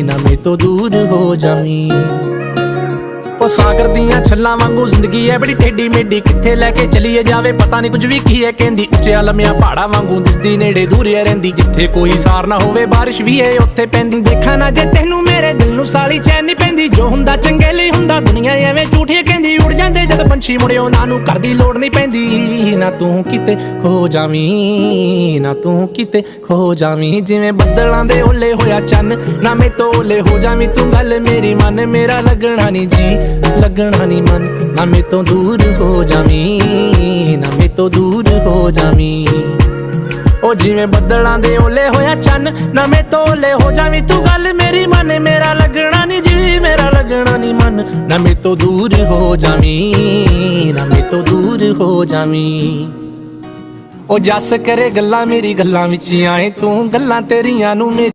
ना मेरे तो दूर हो जावी। ओ सागर दियां छल्लां वांगू जिंदगी है बड़ी टेढ़ी मेढ़ी, किथे लैके चलीए जावे पता नहीं कुछ भी की है कहंदी। उच्चिया लम्मिया पहाड़ा वांगू दिसदी नेड़े दूरिया रहिंदी, जिथे कोई सार ना होवे बारिश भी है उत्थे पैंदी। देखा ना जे तैनू मेरे दिल नू साली चैन नहीं पैंदी, जो हुंदा चंगे लई हुंदा दुनिया एवें झूठिया कहंदी। उड़ जांदे जद पंछी मुड़े उन्हां नू घर दी लोड़ नहीं पैंदी। ना तू किते खो जावी, ना तू किते खो जावी, जिवें बदलां दे ओले होया चन्न, ना मैं तो ओले हो जावी। तू गल मेरी मन, मेरा लगना नहीं जी लगना नहीं मन, ना मैं तो दूर हो जावी, ना मैं तो दूर हो जावी। ओ जिवें बदलां दे ओले होया चन्न, ना मैं तो ओले हो जावी। तू गल मेरी मन, मेरा लगना नहीं जी मेरा लगना नहीं मन, ना मैं तो दूर हो जावी, ना मैं तो दूर हो जावी। ओ जस करे गल्लां मेरी गल्लां विच आए तू, गल्लां तेरियां नू मेरी